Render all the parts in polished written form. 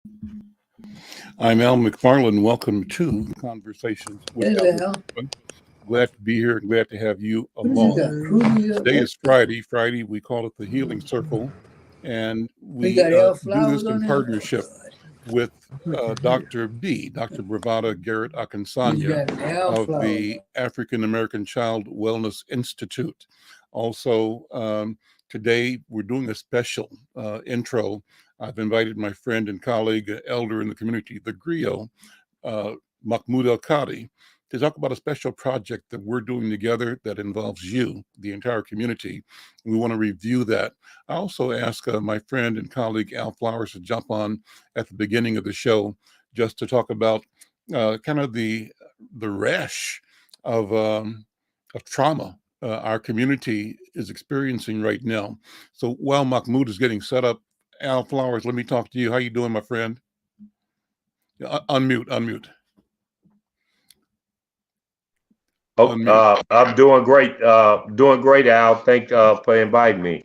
I'm Al McFarlane. Welcome to the Conversations with Al. Glad to be here and glad to have you along. Today is Friday. Friday, we call it the Healing Circle, and we do this in partnership with Dr. Bravada Garrett Akinsanya of the African American Child Wellness Institute. Also, today we're doing a special intro. I've invited my friend and colleague, elder in the community, the griot, Mahmoud El Kadi, to talk about a special project that we're doing together that involves you, the entire community. We want to review that. I also asked my friend and colleague Al Flowers to jump on at the beginning of the show just to talk about kind of the rash of trauma our community is experiencing right now. So while Mahmoud is getting set up, Al Flowers, let me talk to you. How you doing, my friend? Unmute. Oh, I'm doing great. Al. Thank for inviting me.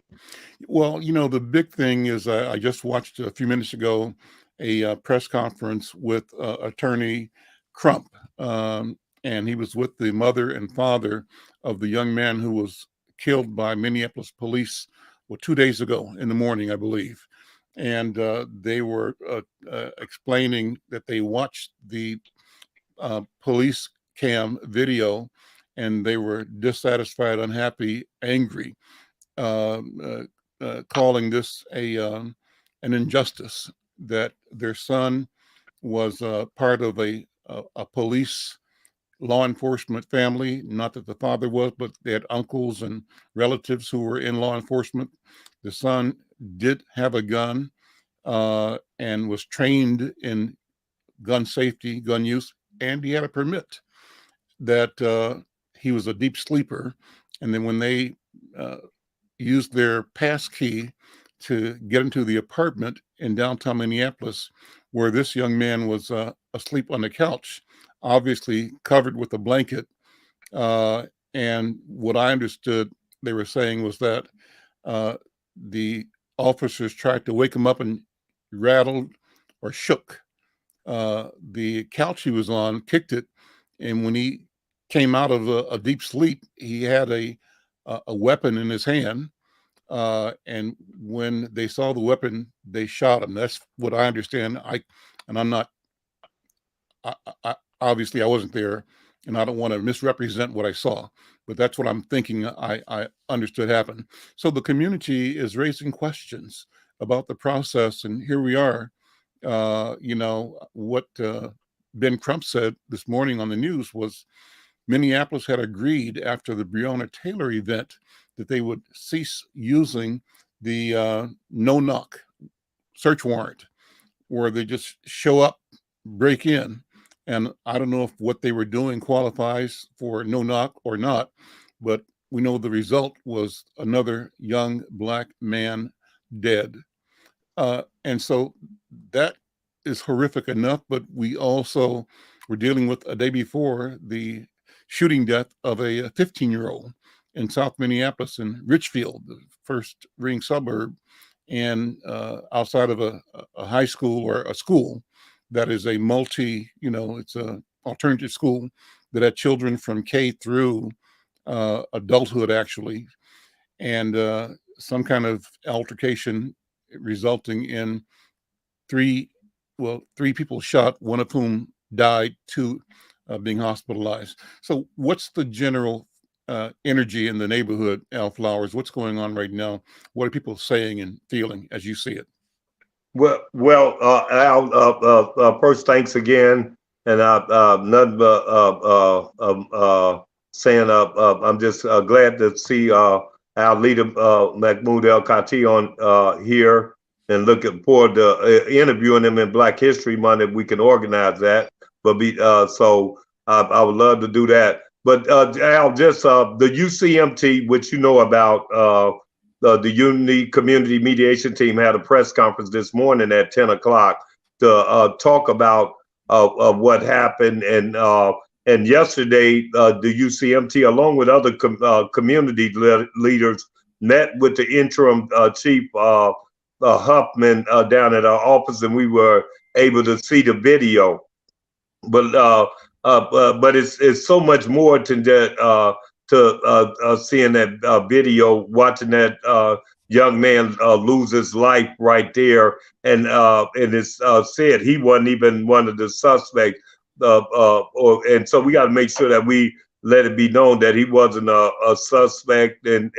Well, the big thing is I just watched a few minutes ago a press conference with Attorney Crump, and he was with the mother and father of the young man who was killed by Minneapolis police 2 days ago in the morning, I believe. And they were explaining that they watched the police cam video and they were dissatisfied, unhappy, angry, calling this an injustice, that their son was part of a police law enforcement family. Not that the father was, but they had uncles and relatives who were in law enforcement. The son did have a gun and was trained in gun safety, gun use, and he had a permit. That he was a deep sleeper. And then when they used their pass key to get into the apartment in downtown Minneapolis, where this young man was asleep on the couch, obviously covered with a blanket. And what I understood they were saying was that the officers tried to wake him up and rattled or shook the couch he was on, kicked it. And when he came out of a deep sleep, he had a weapon in his hand. And when they saw the weapon, they shot him. That's what I understand. I'm not, obviously I wasn't there and I don't want to misrepresent what I saw, but that's what I'm thinking I understood happened. So the community is raising questions about the process. And here we are, what Ben Crump said this morning on the news was Minneapolis had agreed after the Breonna Taylor event that they would cease using the no-knock search warrant, where they just show up, break in. And I don't know if what they were doing qualifies for no-knock or not, but we know the result was another young Black man dead. And so that is horrific enough, but we also were dealing with a day before the shooting death of a 15-year-old in South Minneapolis in Richfield, the first ring suburb, and outside of a high school or a school that is a it's a alternative school that had children from K through adulthood, actually, and some kind of altercation resulting in three people shot, one of whom died, two being hospitalized. So what's the general energy in the neighborhood, Al Flowers? What's going on right now? What are people saying and feeling as you see it? Well, Al, first, thanks again. And nothing but saying I'm just glad to see our leader, Mahmoud El Kati, on here, and looking forward to interviewing him in Black History Month if we can organize that. But so I would love to do that. But Al, just the UCMT, which you know about, the Unity Community Mediation Team had a press conference this morning at 10 o'clock to talk about what happened. And yesterday, the UCMT, along with other community leaders, met with the interim chief Huffman down at our office, and we were able to see the video. But it's so much more to that seeing that video, watching that young man lose his life right there, and it's said he wasn't even one of the suspects, and so we got to make sure that we let it be known that he wasn't a suspect and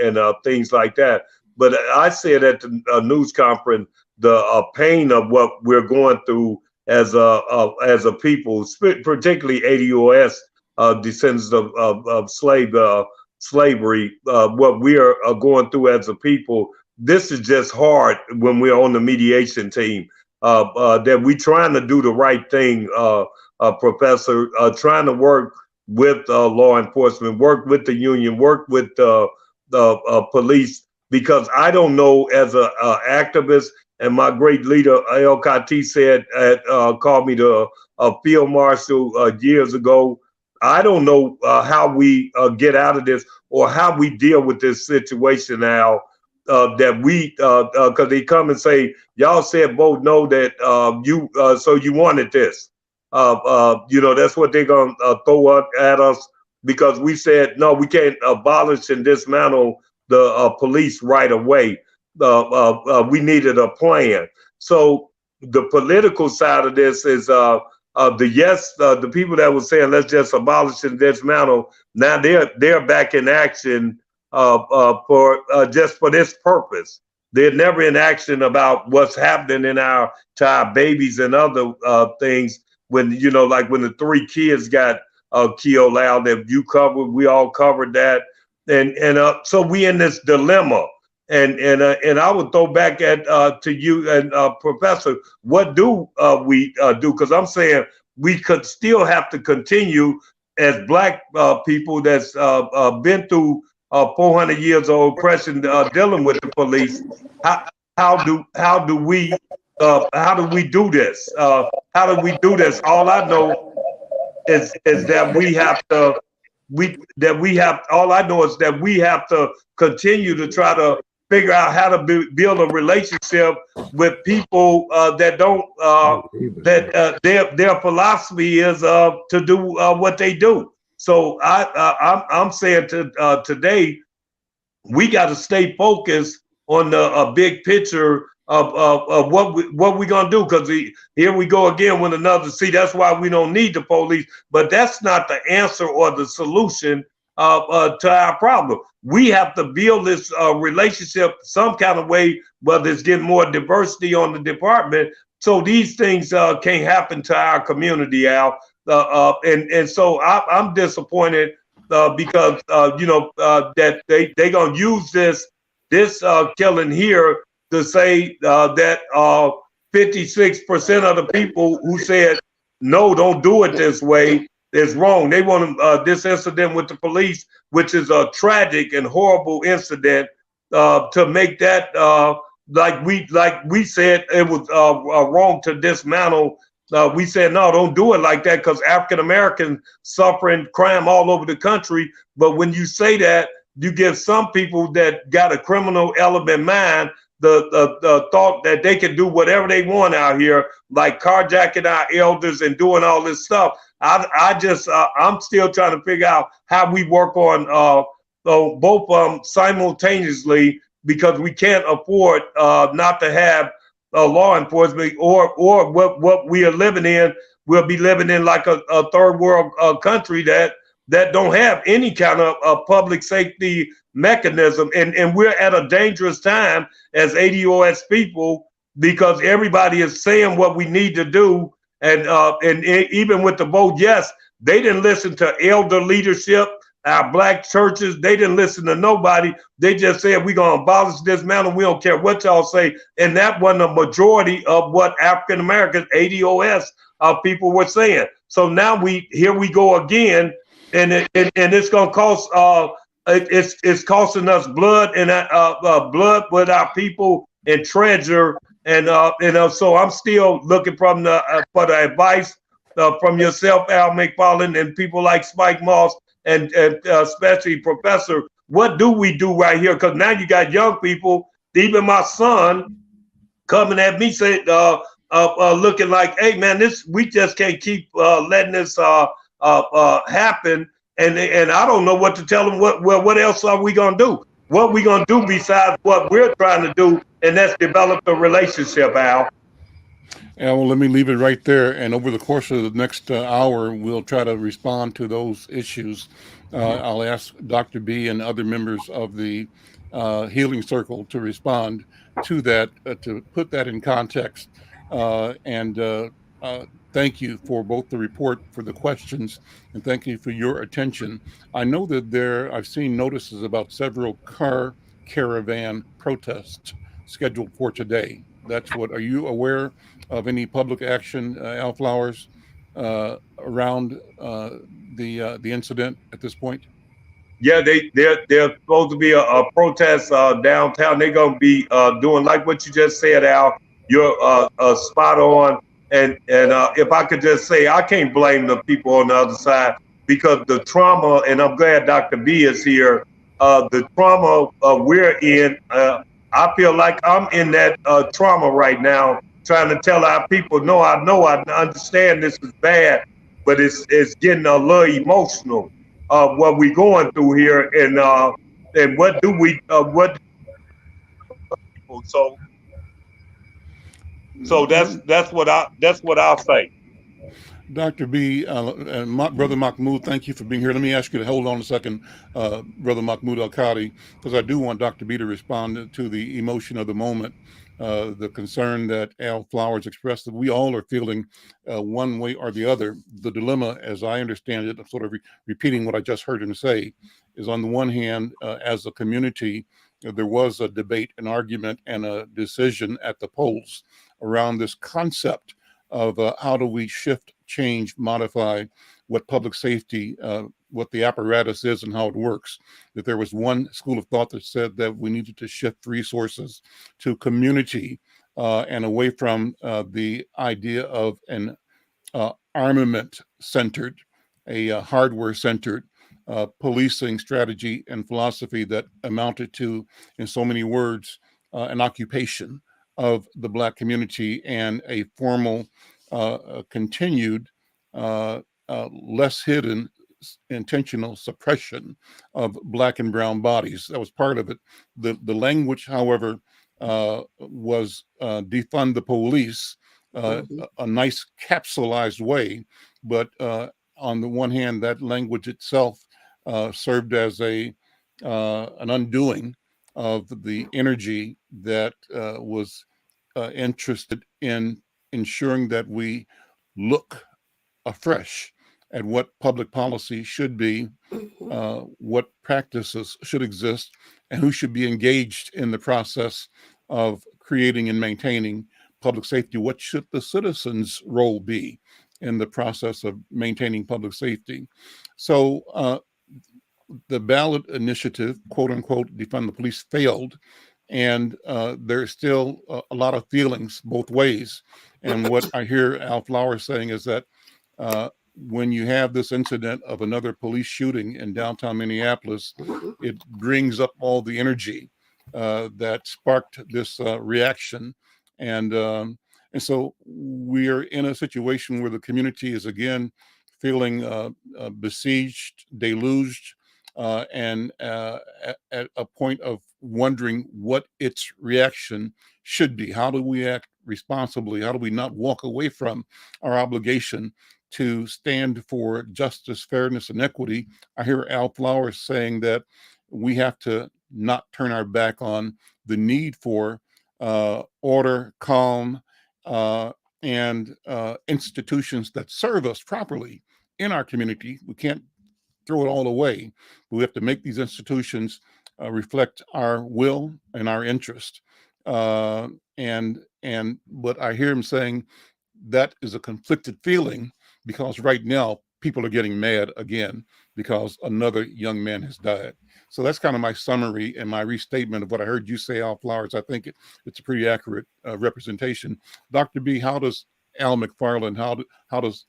things like that. But I said at the news conference, the pain of what we're going through as a people, particularly ADOS descendants of slavery, what we are going through as a people. This is just hard when we're on the mediation team. That we trying to do the right thing, Professor, trying to work with law enforcement, work with the union, work with the police, because I don't know, as a activist, and my great leader, El Kati, said, called me to a field marshal years ago. I don't know how we get out of this or how we deal with this situation now. That we, because they come and say, y'all said both no that so you wanted this. That's what they're going to throw up at us, because we said, no, we can't abolish and dismantle the police right away. We needed a plan. So the political side of this is the people that were saying let's just abolish and dismantle. Now they're back in action for just for this purpose. They're never in action about what's happening to our babies and other things. When like when the 3 kids got killed out, that you covered, we all covered that, and so we in this dilemma. And I would throw back at to you and Professor, what do we do? Because I'm saying we could still have to continue as Black people that's been through 400 years of oppression, dealing with the police. How do we do this? How do we do this? All I know is that we have to. All I know is that we have to continue to try to figure out how to build a relationship with people that don't their philosophy is to do what they do. So I'm saying today we got to stay focused on the big picture of what we gonna do, because here we go again with another. See, that's why we don't need the police, but that's not the answer or the solution to our problem. We have to build this relationship some kind of way, whether it's getting more diversity on the department, so these things can't happen to our community, Al. And so I'm disappointed because that they gonna use this killing here to say that 56% of the people who said no, don't do it this way, is wrong. They want this incident with the police, which is a tragic and horrible incident, to make that like we said it was wrong to dismantle. We said no, don't do it like that, because African Americans suffering crime all over the country. But when you say that, you give some people that got a criminal element mind the thought that they can do whatever they want out here, like carjacking our elders and doing all this stuff. I'm still trying to figure out how we work on both of them simultaneously, because we can't afford not to have law enforcement, or what we are living in. We'll be living in like a third world country that don't have any kind of public safety mechanism, and we're at a dangerous time as ADOS people, because everybody is saying what we need to do, and even with the vote yes, they didn't listen to elder leadership, our Black churches. They didn't listen to nobody. They just said we're gonna abolish this man, we don't care what y'all say, and that wasn't a majority of what African Americans, ADOS people were saying. So now here we go again, and it's gonna cost it's costing us blood, and blood with our people and treasure, and so I'm still looking for the advice from yourself, Al McFarlane, and people like Spike Moss, and especially Professor. What do we do right here? Because now you got young people, even my son, coming at me saying, looking like, hey man, we just can't keep letting this happen. And I don't know what to tell them. What else are we gonna do? What we gonna do besides what we're trying to do, and that's develop a relationship, Al. Yeah, well, let me leave it right there. And over the course of the next hour, we'll try to respond to those issues. I'll ask Dr. B and other members of the Healing Circle to respond to that, to put that in context. And thank you for both the report, for the questions, and thank you for your attention. I know that I've seen notices about several car caravan protests scheduled for today. Are you aware of any public action, Al Flowers, around the incident at this point? Yeah, they're supposed to be a protest downtown. They're gonna be doing like what you just said, Al. You're spot on. And if I could just say, I can't blame the people on the other side because the trauma, and I'm glad Dr. B is here. The trauma we're in, I feel like I'm in that trauma right now, trying to tell our people, no, I understand this is bad, but it's getting a little emotional what we going through here, and what do we so that's what I'll say. Dr. B, Brother Mahmoud, thank you for being here. Let me ask you to hold on a second, Brother Mahmoud Al-Qadi, because I do want Dr. B to respond to the emotion of the moment, the concern that Al Flowers expressed, that we all are feeling one way or the other. The dilemma, as I understand it, I'm sort of repeating what I just heard him say, is on the one hand, as a community, there was a debate, an argument, and a decision at the polls around this concept of how do we shift, change, modify what public safety, what the apparatus is and how it works. That there was one school of thought that said that we needed to shift resources to community and away from the idea of an armament-centered, a hardware-centered policing strategy and philosophy that amounted to, in so many words, an occupation of the Black community and a formal, continued, less hidden, intentional suppression of Black and brown bodies. That was part of it. The language, however, was defund the police, a nice capsulized way, but on the one hand, that language itself served as an undoing of the energy that was interested in ensuring that we look afresh at what public policy should be, what practices should exist, and who should be engaged in the process of creating and maintaining public safety. What should the citizens' role be in the process of maintaining public safety? So the ballot initiative, quote unquote, defund the police, failed. And there's still a lot of feelings both ways. And what I hear Al Flowers saying is that when you have this incident of another police shooting in downtown Minneapolis, it brings up all the energy that sparked this reaction. And so we are in a situation where the community is again feeling besieged, deluged, and at a point of wondering what its reaction should be. How do we act responsibly? How do we not walk away from our obligation to stand for justice, fairness, and equity? I hear Al Flowers saying that we have to not turn our back on the need for order, calm, and institutions that serve us properly in our community. We can't throw it all away. We have to make these institutions reflect our will and our interest. But I hear him saying that is a conflicted feeling because right now people are getting mad again because another young man has died. So that's kind of my summary and my restatement of what I heard you say, Al Flowers. I think it's a pretty accurate representation. Dr. B, how does Al McFarlane, how does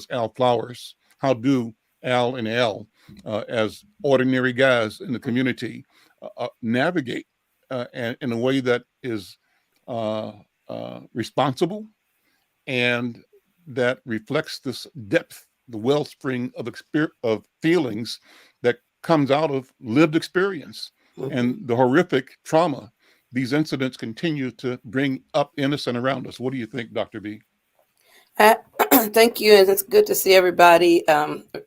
Al Flowers, how do Al and Al, as ordinary guys in the community, navigate in a way that is responsible, and that reflects this depth, the wellspring of feelings that comes out of lived experience and the horrific trauma these incidents continue to bring up in us and around us. What do you think, Dr. B? Thank you, and it's good to see everybody,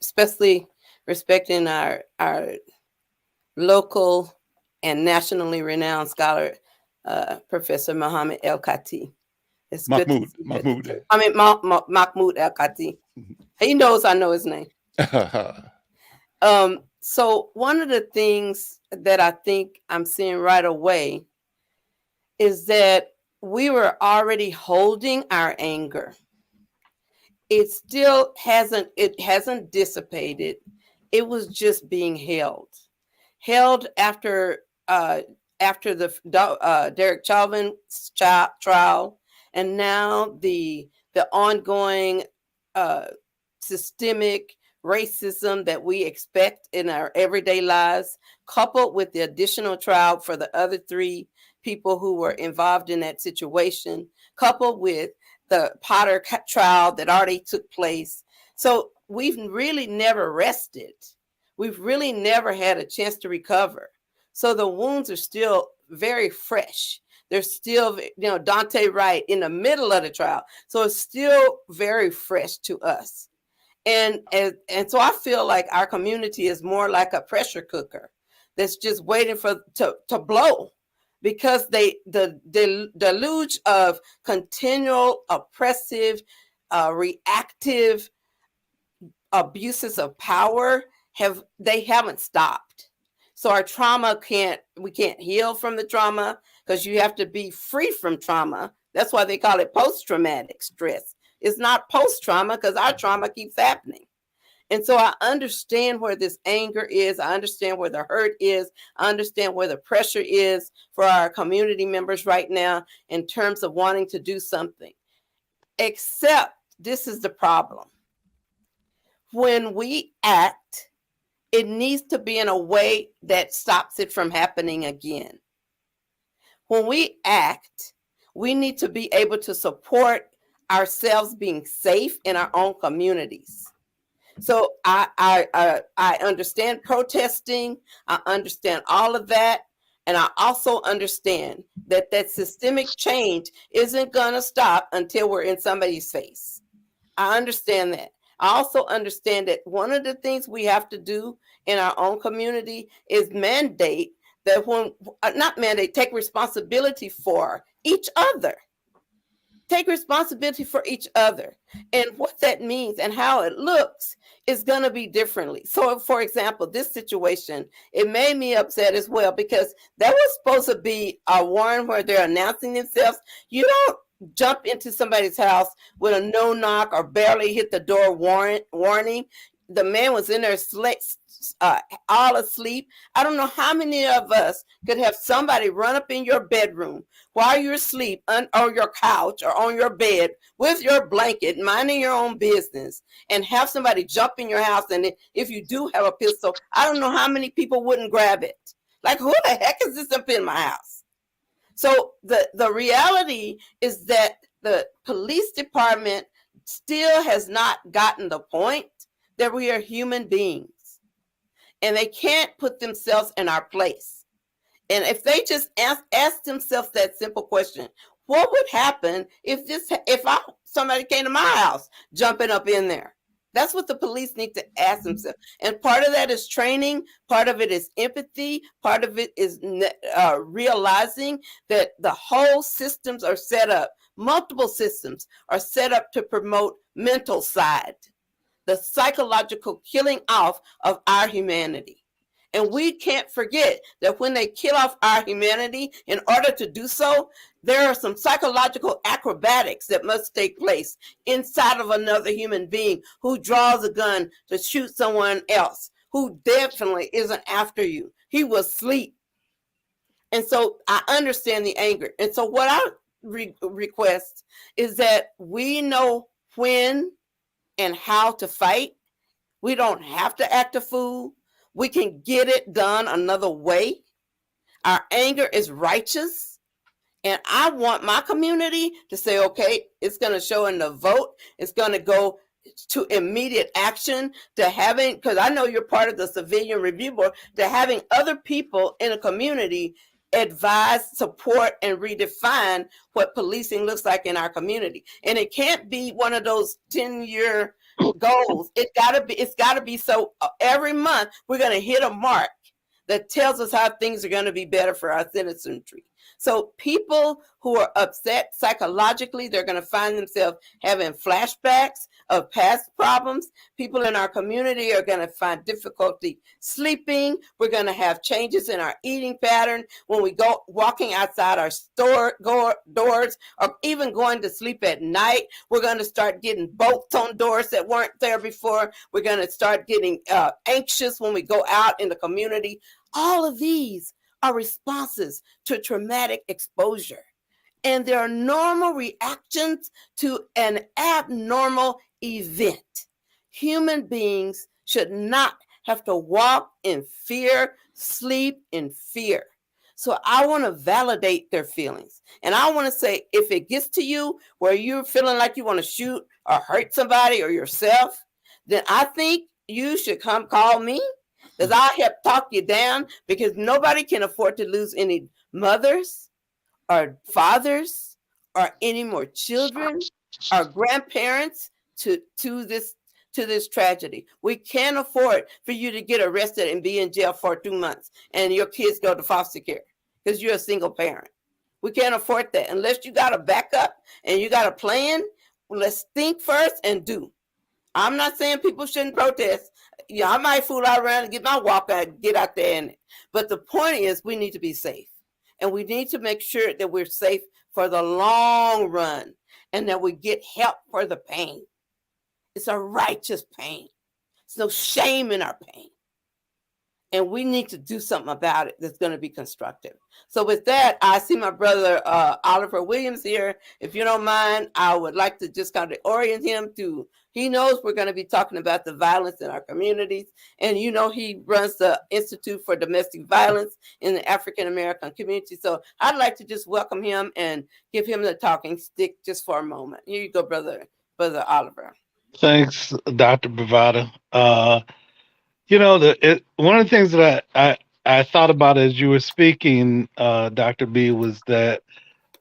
especially respecting our local and nationally renowned scholar, Professor Muhammad El Kati. It's Mahmoud. good. Mahmoud. I mean, Mahmoud El Kati. He knows I know his name. So one of the things that I think I'm seeing right away is that we were already holding our anger. It still hasn't dissipated. It was just being held after the Derek Chauvin trial, and now the ongoing systemic racism that we expect in our everyday lives, coupled with the additional trial for the other 3 people who were involved in that situation, coupled with the Potter trial that already took place. So we've really never rested. We've really never had a chance to recover. So the wounds are still very fresh. They're still, Dante Wright in the middle of the trial. So it's still very fresh to us. And so I feel like our community is more like a pressure cooker that's just waiting to blow, because the deluge of continual oppressive, reactive abuses of power haven't stopped. So our trauma we can't heal from the trauma, because you have to be free from trauma. That's why they call it post-traumatic stress. It's not post-trauma, because our trauma keeps happening. And so I understand where this anger is. I understand where the hurt is. I understand where the pressure is for our community members right now in terms of wanting to do something. Except this is the problem. When we act, it needs to be in a way that stops it from happening again. When we act, we need to be able to support ourselves being safe in our own communities. So I understand protesting. I understand all of that. And I also understand that systemic change isn't going to stop until we're in somebody's face. I understand that. I also understand that one of the things we have to do in our own community is mandate that take responsibility for each other. Take responsibility for each other. And what that means and how it looks is going to be differently. So, for example, this situation, it made me upset as well, because that was supposed to be a warrant where they're announcing themselves. You don't jump into somebody's house with a no knock or barely hit the door warning. The man was in there all asleep. I don't know how many of us could have somebody run up in your bedroom while you're asleep on your couch or on your bed with your blanket, minding your own business, and have somebody jump in your house. And if you do have a pistol, I don't know how many people wouldn't grab it. Like, who the heck is this up in my house? So the reality is that the police department still has not gotten the point that we are human beings, and they can't put themselves in our place. And if they just ask themselves that simple question, what would happen if somebody came to my house jumping up in there? That's what the police need to ask themselves. And part of that is training. Part of it is empathy. Part of it is realizing that the whole systems are set up. Multiple systems are set up to promote mental side, the psychological killing off of our humanity. And we can't forget that when they kill off our humanity, in order to do so, there are some psychological acrobatics that must take place inside of another human being who draws a gun to shoot someone else, who definitely isn't after you. He was asleep. And so I understand the anger. And so what I request is that we know when and how to fight. We don't have to act a fool. We can get it done another way. Our anger is righteous, And I want my community to say, okay, it's going to show in the vote. It's going to go to immediate action, to having, because I know you're part of the Civilian Review Board, to having other people in a community advise, support, and redefine what policing looks like in our community. And it can't be one of those 10-year goals. It's gotta be so every month we're going to hit a mark that tells us how things are going to be better for our citizenry. So people who are upset psychologically, they're going to find themselves having flashbacks of past problems. People in our community are going to find difficulty sleeping. We're going to have changes in our eating pattern when we go walking outside our doors, or even going to sleep at night. We're going to start getting bolts on doors that weren't there before. We're going to start getting anxious when we go out in the community. All of these are responses to traumatic exposure. And there are normal reactions to an abnormal event. Human beings should not have to walk in fear, sleep in fear. So I want to validate their feelings. And I want to say, if it gets to you where you're feeling like you want to shoot or hurt somebody or yourself, then I think you should come call me, because I'll help talk you down, because nobody can afford to lose any mothers or fathers or any more children or grandparents to this tragedy. We can't afford for you to get arrested and be in jail for 2 months and your kids go to foster care because you're a single parent. We can't afford that unless you got a backup and you got a plan. Let's think first and do. I'm not saying people shouldn't protest. Yeah, I might fool around and get my walk out, get out there. But the point is, we need to be safe. And we need to make sure that we're safe for the long run and that we get help for the pain. It's a righteous pain. There's no shame in our pain. And we need to do something about it that's going to be constructive. So with that, I see my brother Oliver Williams here. If you don't mind, I would like to just kind of orient him to, he knows we're going to be talking about the violence in our communities. And you know, he runs the Institute for Domestic Violence in the African American community. So I'd like to just welcome him and give him the talking stick just for a moment. Here you go, brother Oliver. Thanks, Dr. Bravada. One of the things that I thought about as you were speaking, Dr. B, was that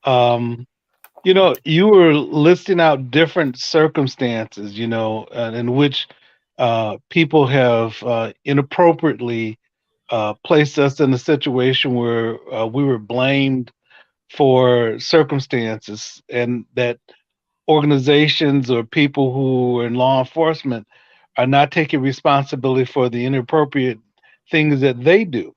you were listing out different circumstances, in which people have inappropriately placed us in a situation where we were blamed for circumstances, and that organizations or people who are in law enforcement are not taking responsibility for the inappropriate things that they do.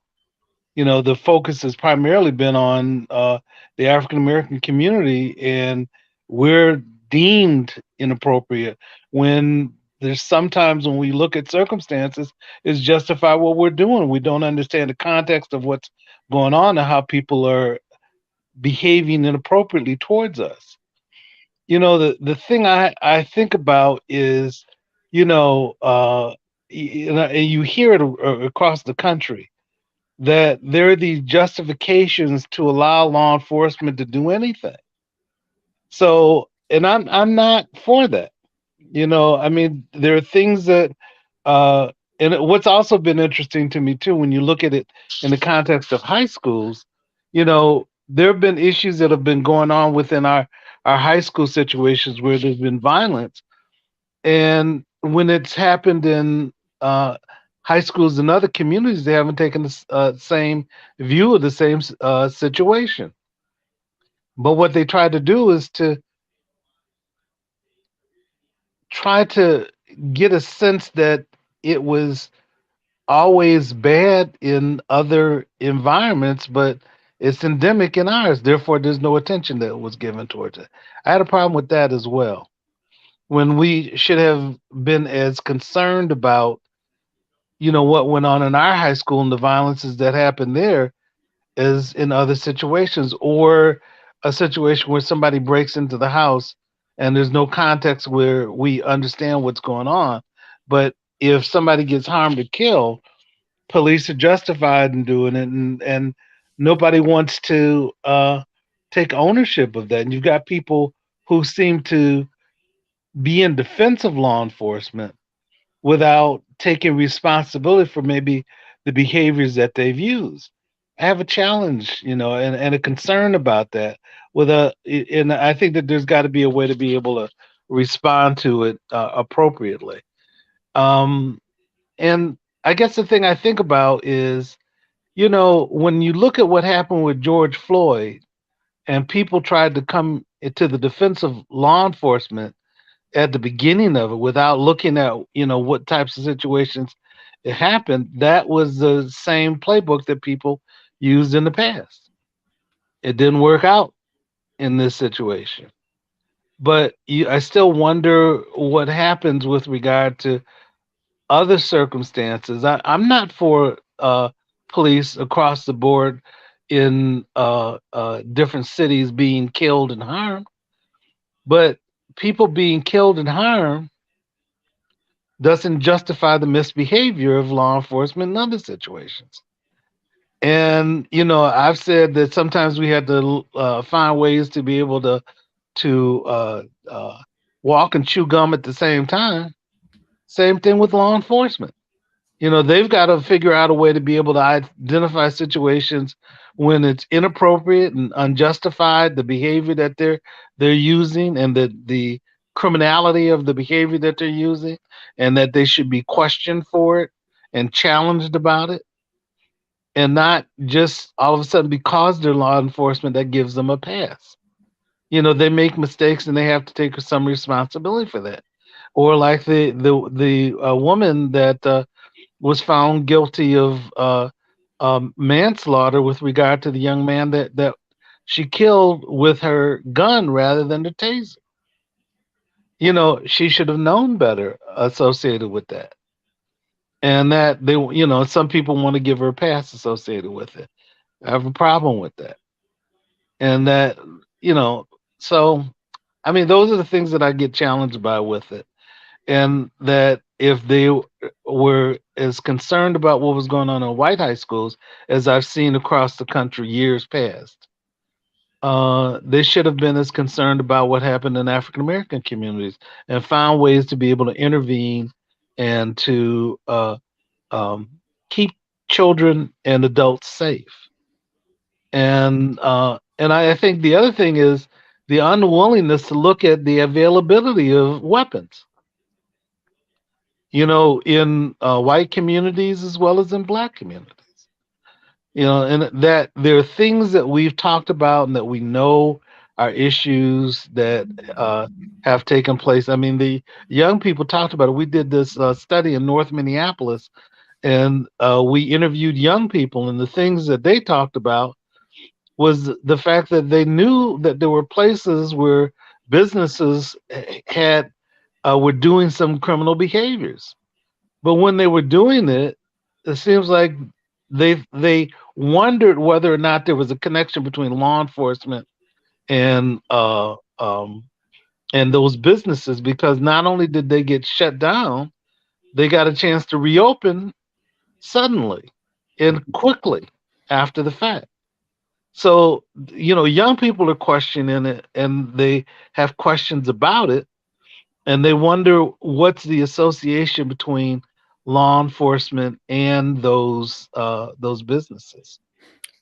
The focus has primarily been on the African American community, and we're deemed inappropriate when there's sometimes when we look at circumstances, it's justify what we're doing. We don't understand the context of what's going on and how people are behaving inappropriately towards us. The thing I think about is, and you hear it across the country, that there are these justifications to allow law enforcement to do anything. So, and I'm not for that. I mean, there are things that, and what's also been interesting to me too, when you look at it in the context of high schools, there have been issues that have been going on within our high school situations where there's been violence, and when it's happened in high schools in other communities, they haven't taken the same view of the same situation. But what they try to do is to try to get a sense that it was always bad in other environments, but it's endemic in ours. Therefore, there's no attention that was given towards it. I had a problem with that as well. When we should have been as concerned about, what went on in our high school and the violences that happened there as in other situations, or a situation where somebody breaks into the house and there's no context where we understand what's going on. But if somebody gets harmed or killed, police are justified in doing it, and nobody wants to take ownership of that. And you've got people who seem to be in defense of law enforcement without taking responsibility for maybe the behaviors that they've used. I have a challenge, and a concern about that. And I think that there's got to be a way to be able to respond to it appropriately. Um, and I guess the thing I think about is, when you look at what happened with George Floyd, and people tried to come to the defense of law enforcement at the beginning of it without looking at what types of situations it happened, that was the same playbook that people used in the past. It didn't work out in this situation, but I still wonder what happens with regard to other circumstances. I'm not for police across the board in different cities being killed and harmed, but people being killed and harmed doesn't justify the misbehavior of law enforcement in other situations. And I've said that sometimes we had to find ways to be able to walk and chew gum at the same time. Same thing with law enforcement. They've got to figure out a way to be able to identify situations when it's inappropriate and unjustified, the behavior that they're using, and the criminality of the behavior that they're using, and that they should be questioned for it and challenged about it, and not just all of a sudden because they're law enforcement that gives them a pass. They make mistakes and they have to take some responsibility for that. Or like the woman that was found guilty of manslaughter with regard to the young man that she killed with her gun rather than the taser. She should have known better associated with that. And that some people want to give her a pass associated with it. I have a problem with that. And that, you know, so I mean, those are the things that I get challenged by with it. And that if they were as concerned about what was going on in white high schools as I've seen across the country years past, they should have been as concerned about what happened in African American communities and found ways to be able to intervene and to um, keep children and adults safe. And I think the other thing is the unwillingness to look at the availability of weapons, in white communities as well as in black communities. And that there are things that we've talked about and that we know are issues that have taken place. I mean, the young people talked about it. We did this study in North Minneapolis, and we interviewed young people, and the things that they talked about was the fact that they knew that there were places where businesses had were doing some criminal behaviors. But when they were doing it, it seems like they wondered whether or not there was a connection between law enforcement and and those businesses, because not only did they get shut down, they got a chance to reopen suddenly and quickly after the fact. So, young people are questioning it and they have questions about it, and they wonder what's the association between law enforcement and those businesses.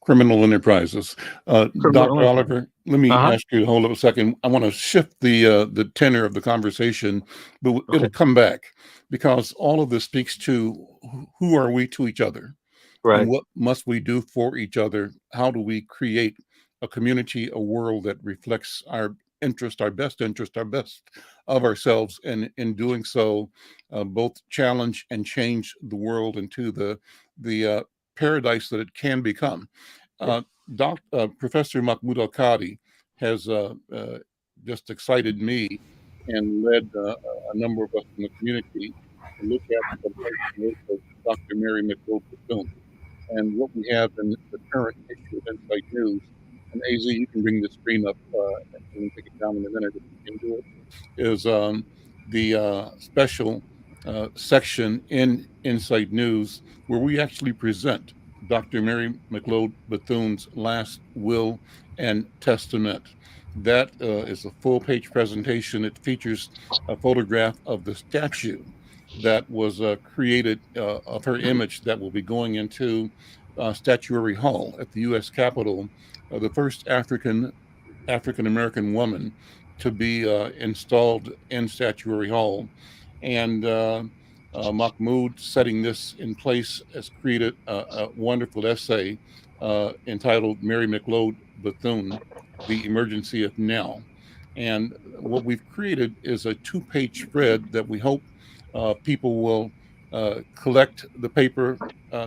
Criminal enterprises. Criminal Dr. enterprise. Oliver, let me Uh-huh. ask you to hold up a second. I want to shift the tenor of the conversation, but Okay. it'll come back because all of this speaks to who are we to each other and Right. what must we do for each other? How do we create a community, a world that reflects our interest, our best of ourselves, and in doing so, both challenge and change the world into the paradise that it can become. Yes. Uh, Professor Mahmoud Al Qadi has just excited me and led a number of us in the community to look at the life and work of Dr. Mary McDowell Bethune and what we have in the current issue of Insight News. And AZ, you can bring the screen up and take it down in a minute if you can do it. Is the special section in Insight News where we actually present Dr. Mary McLeod Bethune's last will and testament. That is a full-page presentation. It features a photograph of the statue that was created of her image that will be going into Statuary Hall at the U.S. Capitol, the first African-American woman to be installed in Statuary Hall. And Mahmoud, setting this in place, has created a wonderful essay entitled Mary McLeod Bethune, The Emergency of Now. And what we've created is a 2-page spread that we hope people will collect the paper,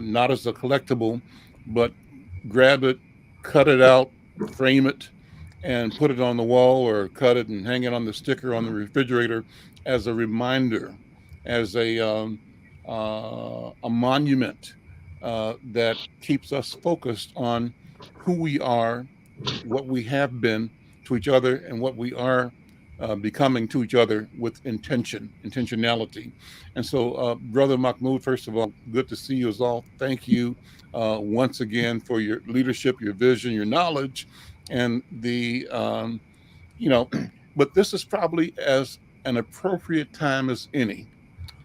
not as a collectible, but grab it, cut it out, frame it, and put it on the wall, or cut it and hang it on the sticker on the refrigerator as a reminder, as a monument that keeps us focused on who we are, what we have been to each other, and what we are becoming to each other with intentionality. And so, Brother Mahmoud, first of all, good to see you as all. Thank you once again for your leadership, your vision, your knowledge, and the, but this is probably as an appropriate time as any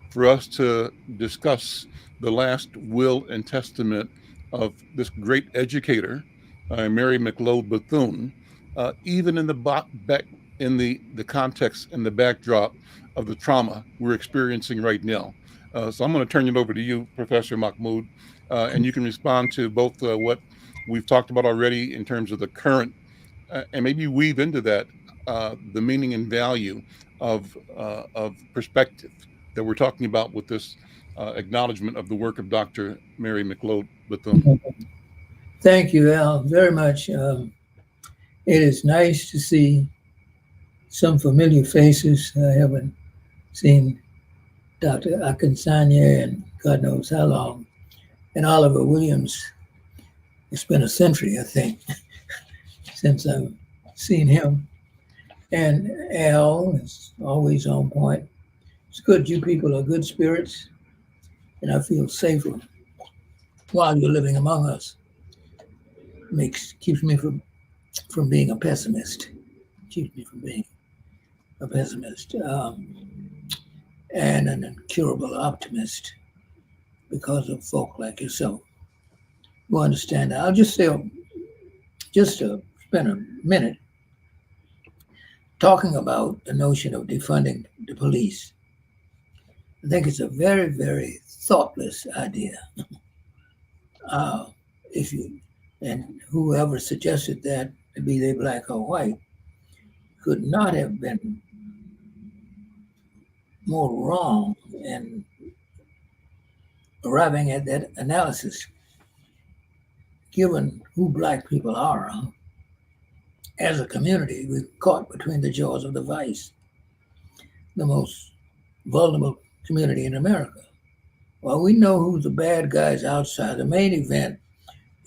for us to discuss the last will and testament of this great educator, Mary McLeod Bethune, even in the context and the backdrop of the trauma we're experiencing right now. So I'm going to turn it over to you, Professor Mahmoud, and you can respond to both what we've talked about already in terms of the current, and maybe weave into that the meaning and value of perspective that we're talking about with this acknowledgement of the work of Dr. Mary McLeod Bethune. Thank you, Al, very much. It is nice to see some familiar faces. I haven't seen Dr. Akinsanya in God knows how long, and Oliver Williams. It's been a century, I think, since I've seen him. And Al is always on point. It's good you people are good spirits, and I feel safer while you're living among us. Keeps me from being a pessimist. Keeps me from being a pessimist and an incurable optimist because of folk like yourself who understand that. I'll just say, just to spend a minute talking about the notion of defunding the police. I think it's a very, very thoughtless idea. And whoever suggested that, be they black or white, could not have been more wrong in arriving at that analysis, given who black people are. As a community, we're caught between the jaws of the vice, the most vulnerable community in America. Well, we know who the bad guys outside. The main event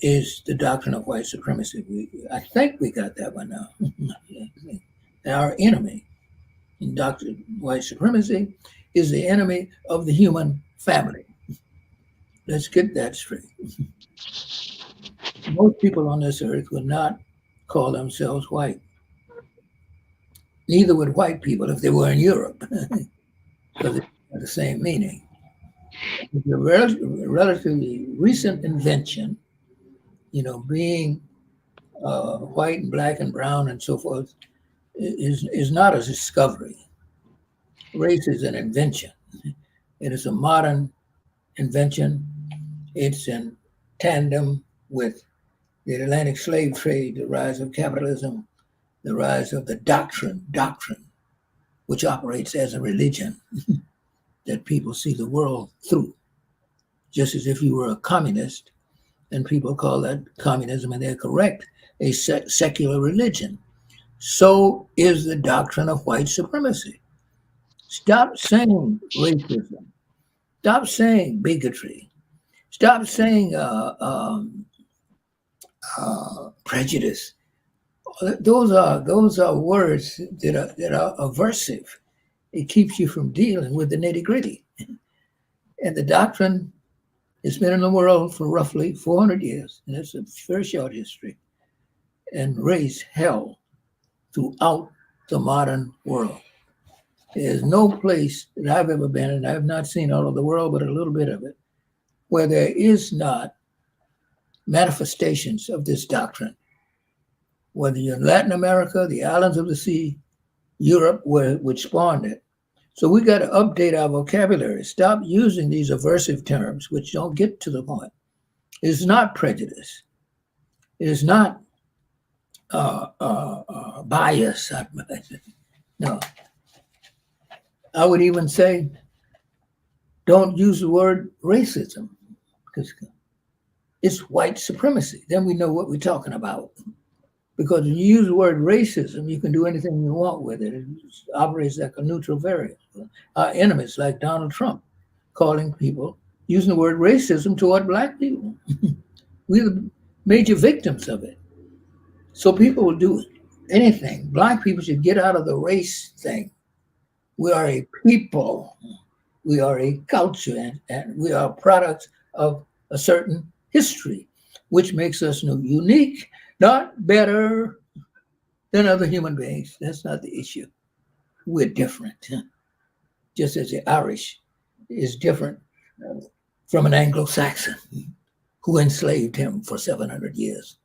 is the doctrine of white supremacy. I think we got that one now. Our enemy in doctrine of white supremacy is the enemy of the human family. Let's get that straight. Most people on this earth would not call themselves white. Neither would white people if they were in Europe, because it has the same meaning. It's a relatively recent invention, being white and black and brown and so forth is not a discovery. Race is an invention. It is a modern invention. It's in tandem with the Atlantic slave trade, the rise of capitalism, the rise of the doctrine, which operates as a religion that people see the world through. Just as if you were a communist, and people call that communism, and they're correct, a secular religion. So is the doctrine of white supremacy. Stop saying racism. Stop saying bigotry. Stop saying prejudice. Those are words that are aversive. It keeps you from dealing with the nitty-gritty. And the doctrine It's been in the world for roughly 400 years, and it's a very short history, and raised hell throughout the modern world. There's no place that I've ever been, and I've not seen all of the world, but a little bit of it, where there is not manifestations of this doctrine. Whether you're in Latin America, the islands of the sea, Europe, which spawned it. So we got to update our vocabulary. Stop using these aversive terms, which don't get to the point. It is not prejudice. It is not bias. No. I would even say, don't use the word racism, because it's white supremacy. Then we know what we're talking about. Because when you use the word racism, you can do anything you want with it. It operates like a neutral variable. Our enemies, like Donald Trump, calling people, using the word racism toward Black people. We're the major victims of it. So people will do anything. Black people should get out of the race thing. We are a people. We are a culture, and we are products of a certain history, which makes us unique, not better than other human beings. That's not the issue. We're different. Just as the Irish is different from an Anglo-Saxon who enslaved him for 700 years,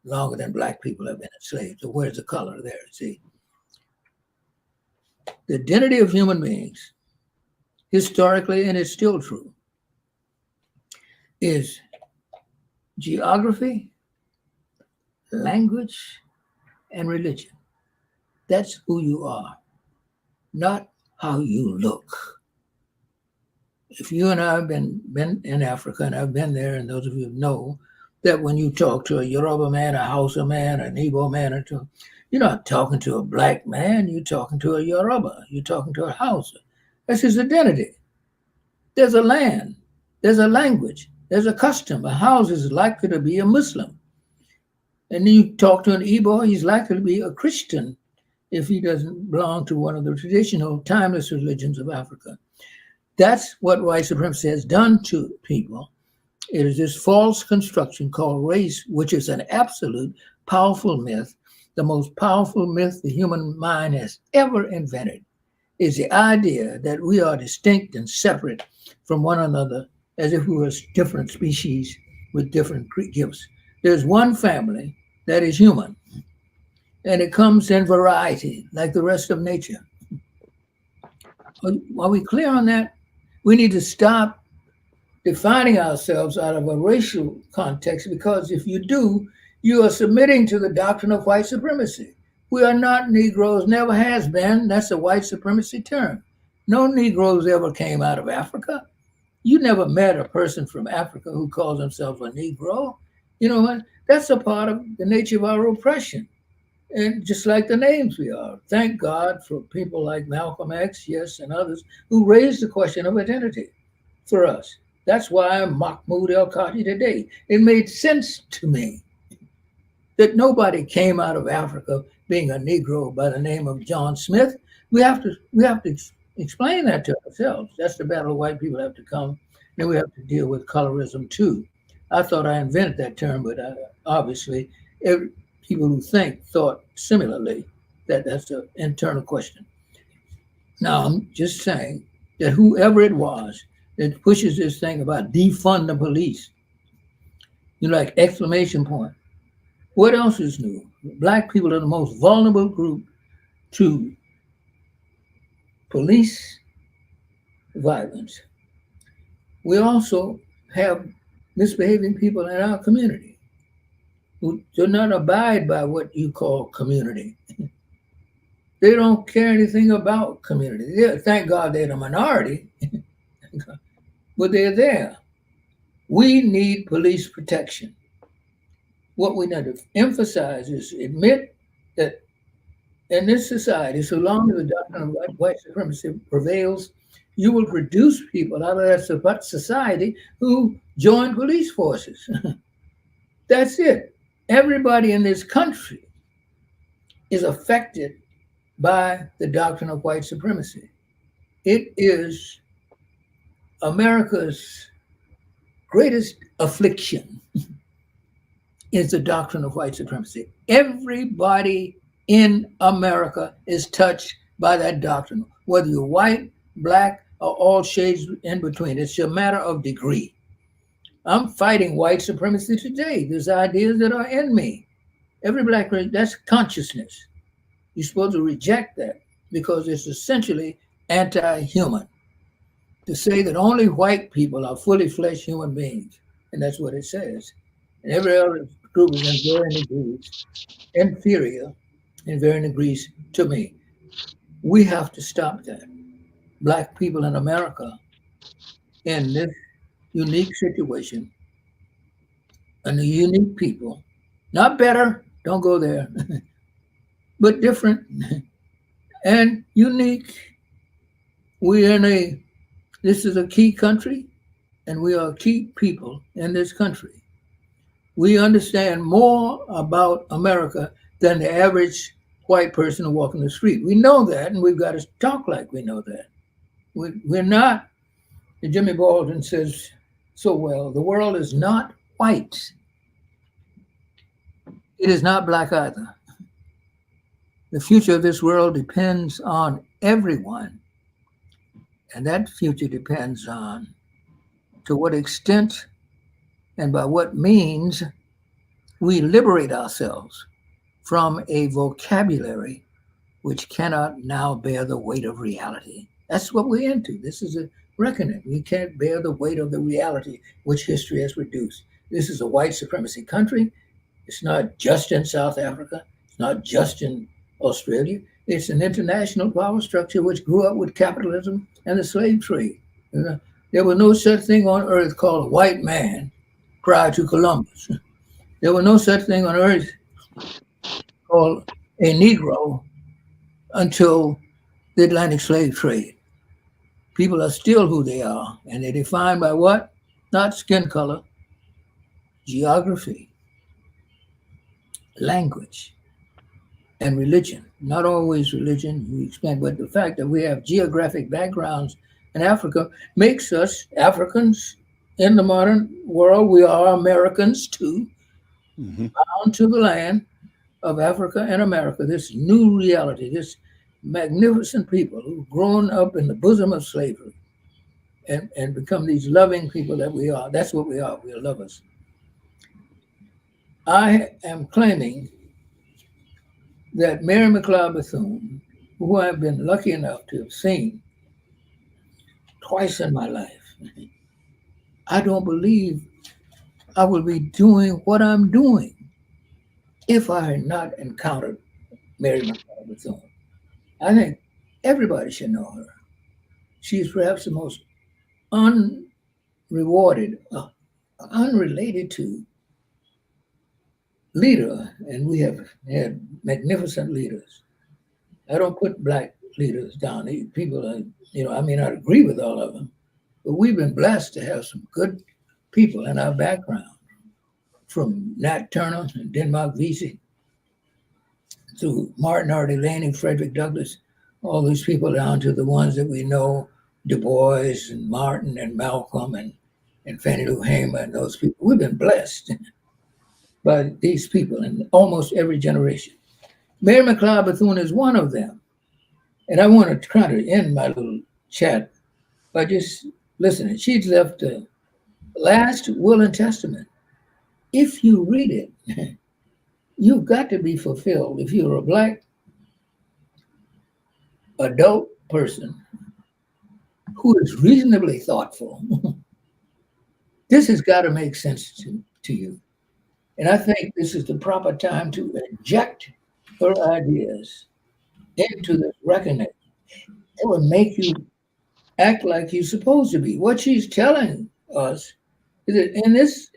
longer than Black people have been enslaved. So where's the color there? See, the identity of human beings, historically, and it's still true, is geography, language, and religion. That's who you are, not how you look. If you and I have been in Africa, and I've been there, and those of you know that when you talk to a Yoruba man, a Hausa man, an Igbo man, you're not talking to a Black man, you're talking to a Yoruba, you're talking to a Hausa. That's his identity. There's a land, there's a language, there's a custom. A house is likely to be a Muslim. And then you talk to an Igbo, he's likely to be a Christian if he doesn't belong to one of the traditional timeless religions of Africa. That's what white supremacy has done to people. It is this false construction called race, which is an absolute powerful myth. The most powerful myth the human mind has ever invented is the idea that we are distinct and separate from one another as if we were different species with different gifts. There's one family that is human, and it comes in variety like the rest of nature. Are we clear on that? We need to stop defining ourselves out of a racial context, because if you do, you are submitting to the doctrine of white supremacy. We are not Negroes, never has been. That's a white supremacy term. No Negroes ever came out of Africa. You never met a person from Africa who calls himself a Negro. You know what? That's a part of the nature of our oppression. And just like the names we are. Thank God for people like Malcolm X, yes, and others who raised the question of identity for us. That's why I'm Mahmoud El-Kati today. It made sense to me that nobody came out of Africa being a Negro by the name of John Smith. We have to explain that to ourselves. That's the battle white people have to come. Then we have to deal with colorism too. I thought I invented that term, but obviously people who thought similarly. That's an internal question. Now, I'm just saying that whoever it was that pushes this thing about defund the police, like exclamation point. What else is new? Black people are the most vulnerable group to police violence. We also have misbehaving people in our community who do not abide by what you call community. They don't care anything about community. Thank God they're the minority, but they're there. We need police protection. What we need to emphasize is admit that in this society, so long as the doctrine of white supremacy prevails, you will produce people out of that society who join police forces. That's it. Everybody in this country is affected by the doctrine of white supremacy. It is America's greatest affliction is the doctrine of white supremacy. Everybody in America is touched by that doctrine, whether you're white, black, or all shades in between. It's a matter of degree. I'm fighting white supremacy today. There's ideas that are in me. Every black race, that's consciousness. You're supposed to reject that because it's essentially anti-human. To say that only white people are fully fleshed human beings, and that's what it says. And every other group is in varying degrees inferior in varying degrees to me. We have to stop that. Black people in America in this unique situation and the unique people, not better, don't go there, but different and unique. We're in this is a key country and we are key people in this country. We understand more about America than the average white person walking the street. We know that, and we've got to talk like we know that. We're not, Jimmy Baldwin says so well, the world is not white. It is not black either. The future of this world depends on everyone. And that future depends on to what extent and by what means we liberate ourselves from a vocabulary which cannot now bear the weight of reality. That's what we're into. This is a reckoning. We can't bear the weight of the reality which history has reduced. This is a white supremacy country. It's not just in South Africa. It's not just in Australia. It's an international power structure which grew up with capitalism and the slave trade. There was no such thing on earth called a white man prior to Columbus. There was no such thing on earth called a Negro until the Atlantic slave trade. People are still who they are, and they're defined by what? Not skin color, geography, language, and religion. Not always religion, you explain, but the fact that we have geographic backgrounds in Africa makes us Africans in the modern world. We are Americans too, bound to the land of Africa and America, this new reality, this magnificent people who've grown up in the bosom of slavery and become these loving people that we are. That's what we are. We are lovers. I am claiming that Mary McLeod Bethune, who I've been lucky enough to have seen twice in my life, I don't believe I would be doing what I'm doing if I had not encountered Mary McLeod Bethune. I think everybody should know her. She's perhaps the most unrewarded, unrelated to leader, and we have had magnificent leaders. I don't put black leaders down. People are, I may not agree with all of them, but we've been blessed to have some good people in our background, from Nat Turner and Denmark Vesey to Martin R. Delaney, Frederick Douglass, all these people down to the ones that we know, Du Bois and Martin and Malcolm and Fannie Lou Hamer and those people. We've been blessed by these people in almost every generation. Mary McLeod Bethune is one of them. And I want to try to end my little chat by just listening. She's left the last will and testament. If you read it, you've got to be fulfilled. If you're a black adult person who is reasonably thoughtful, this has got to make sense to you. And I think this is the proper time to inject her ideas into this reckoning. It will make you act like you're supposed to be. What she's telling us is that in this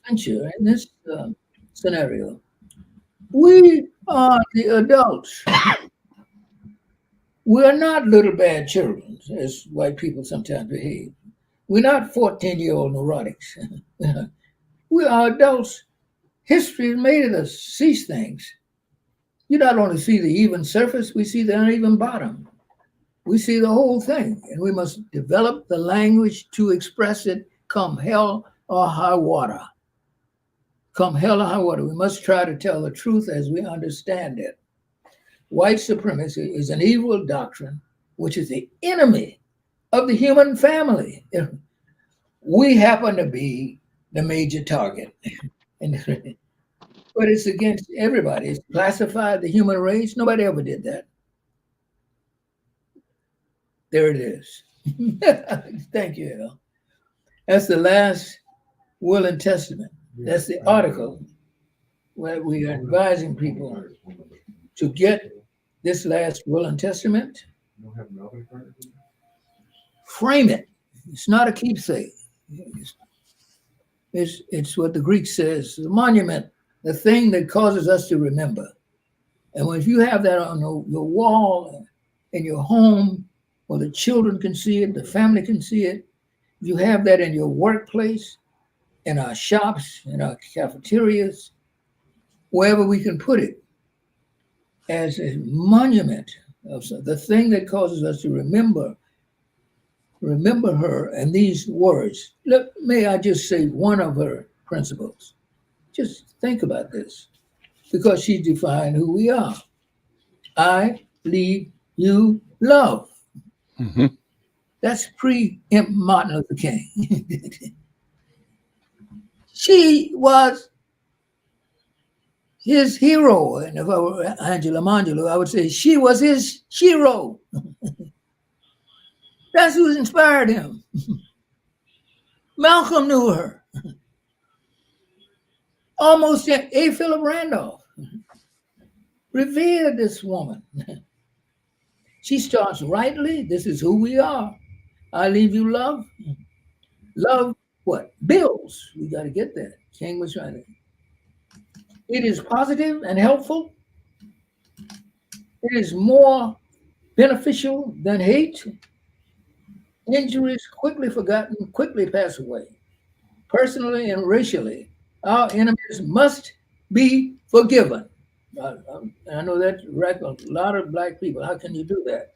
venture, in this scenario, we are the adults. We are not little bad children, as white people sometimes behave. We're not 14-year-old neurotics. We are adults. History has made us see things. You not only see the even surface, we see the uneven bottom. We see the whole thing, and we must develop the language to express it, come hell or high water. Come hell or high water, we must try to tell the truth as we understand it. White supremacy is an evil doctrine which is the enemy of the human family. We happen to be the major target. But it's against everybody. It's classified the human race. Nobody ever did that. There it is. Thank you, Al. That's the last will and testament. That's the article where we are advising people to get this last will and testament, frame it. It's not a keepsake. It's what the Greek says, the monument, the thing that causes us to remember. And if you have that on your wall in your home, where the children can see it, the family can see it, if you have that in your workplace, in our shops, in our cafeterias, wherever we can put it, as a monument of the thing that causes us to remember her and these words. May I just say one of her principles? Just think about this, because she defined who we are. I leave you love. Mm-hmm. That's pre-Imp Martin Luther King. She was his hero. And if I were Angela Mangelu, I would say she was his shero. That's who inspired him. Malcolm knew her. Almost A. Philip Randolph revered this woman. She starts rightly. This is who we are. I leave you love. Love what? Bills. We got to get that. King was trying to. It is positive and helpful. It is more beneficial than hate. Injuries quickly forgotten, quickly pass away. Personally and racially, our enemies must be forgiven. I know that wrecked a lot of Black people. How can you do that?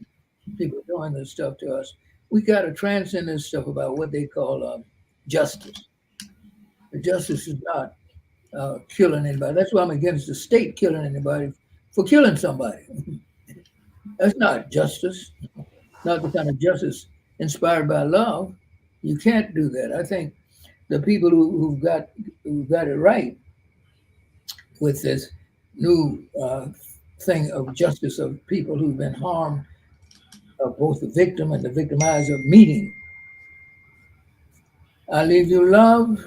People doing this stuff to us. We got to transcend this stuff about what they call justice. The justice is not killing anybody. That's why I'm against the state killing anybody for killing somebody. That's not justice. Not the kind of justice inspired by love. You can't do that. I think the people who've got it right with this new thing of justice of people who've been harmed, of both the victim and the victimizer meeting. I leave you love,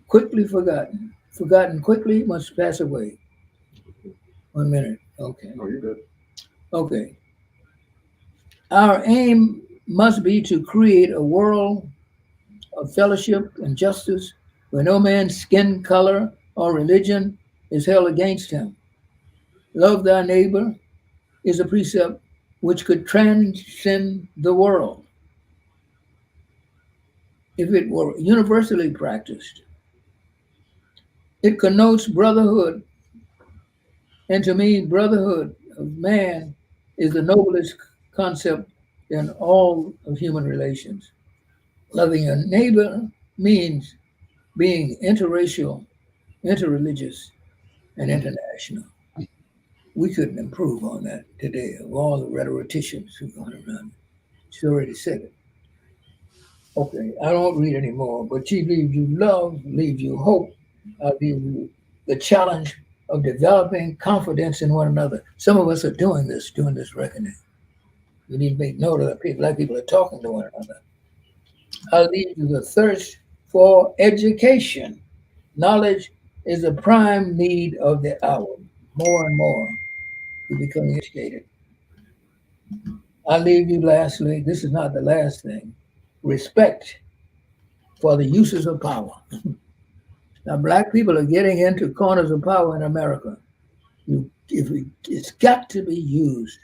quickly forgotten. Forgotten quickly, must pass away. 1 minute. Okay. Oh, you're good. Okay. Our aim must be to create a world of fellowship and justice where no man's skin color or religion is held against him. Love thy neighbor is a precept which could transcend the world. If it were universally practiced, it connotes brotherhood. And to me, brotherhood of man is the noblest concept in all of human relations. Loving your neighbor means being interracial, interreligious, and international. We couldn't improve on that today of all the rhetoricians who are going around. She's already said it. Okay, I don't read anymore, but she leaves you love, leaves you hope, leaves you the challenge of developing confidence in one another. Some of us are doing this reckoning. We need to make note of that Black people are talking to one another. I'll leave you the thirst for education. Knowledge is a prime need of the hour. More and more, we become educated. I'll leave you lastly, this is not the last thing, respect for the uses of power. Now, Black people are getting into corners of power in America. It's got to be used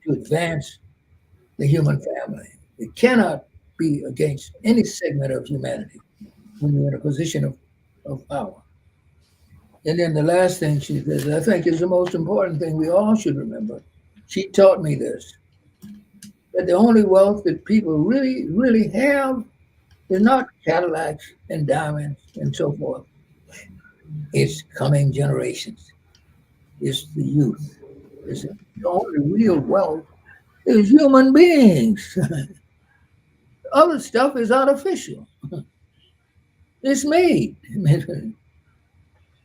to advance the human family. It cannot be against any segment of humanity when you're in a position of power. And then the last thing she says, I think is the most important thing we all should remember. She taught me this, that the only wealth that people really, really have It's not Cadillacs and diamonds and so forth. It's coming generations. It's the youth. It's the only real wealth is human beings. Other stuff is artificial. It's made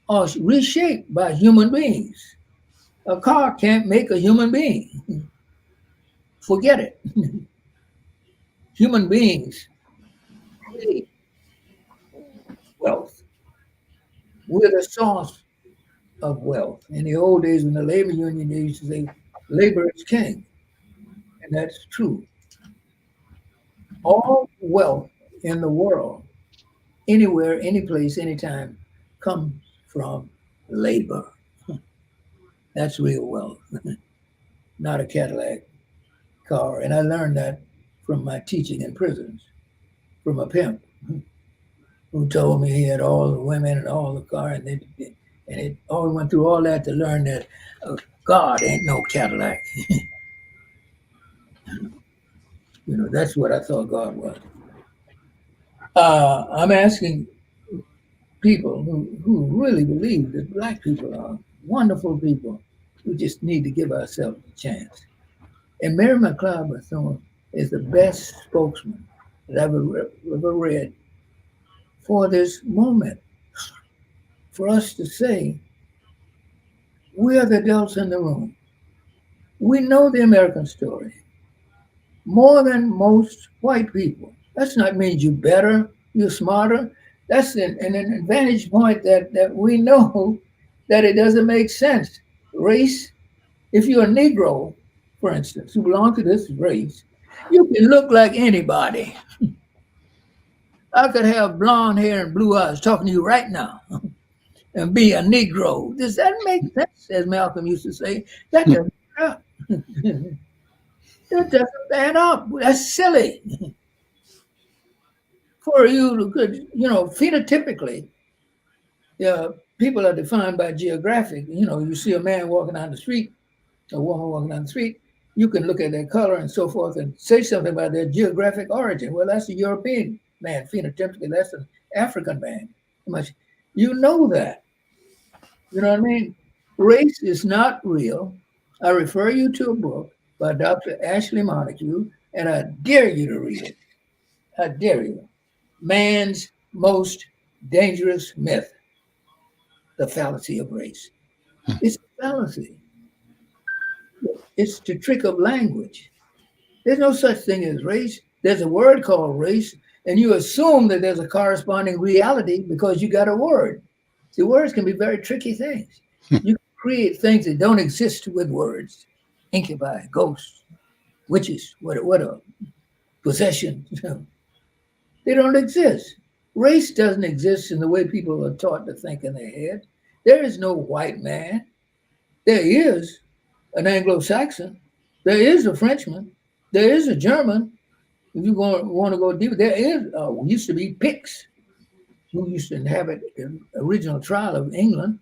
or reshaped by human beings. A car can't make a human being. Forget it. Human beings create wealth. We're the source of wealth. In the old days, when the labor union used to say, labor is king, and that's true. All wealth in the world, anywhere, any place, anytime, comes from labor. That's real wealth, not a Cadillac car. And I learned that from my teaching in prisons, from a pimp who told me he had all the women and all the car, and it all went through all that to learn that God ain't no Cadillac. That's what I thought God was. I'm asking people who really believe that black people are wonderful people. We just need to give ourselves a chance. And Mary McLeod Bethune is the best spokesman that I've ever read for this moment. For us to say, we are the adults in the room. We know the American story more than most white people. That's not mean you're better, you're smarter. That's an advantage point that we know that it doesn't make sense. Race, if you're a Negro, for instance, who belong to this race, you can look like anybody. I could have blonde hair and blue eyes talking to you right now and be a Negro. Does that make sense, as Malcolm used to say? That doesn't add up. That doesn't add up. That's silly. For you to, phenotypically, people are defined by geographic. You see a man walking down the street, a woman walking down the street, you can look at their color and so forth and say something about their geographic origin. Well, that's a European man. Phenotypically, that's an African man. You know that. You know what I mean? Race is not real. I refer you to a book by Dr. Ashley Montague, and I dare you to read it. I dare you. Man's Most Dangerous Myth, the fallacy of race. It's a fallacy. It's the trick of language. There's no such thing as race. There's a word called race, and you assume that there's a corresponding reality because you got a word. See, words can be very tricky things. You can create things that don't exist with words. Incubi, ghosts, witches, what possession. They don't exist. Race doesn't exist in the way people are taught to think in their head. There is no white man. There is an Anglo-Saxon. There is a Frenchman. There is a German. If you want to go deeper, there used to be Picts who used to inhabit the original trial of England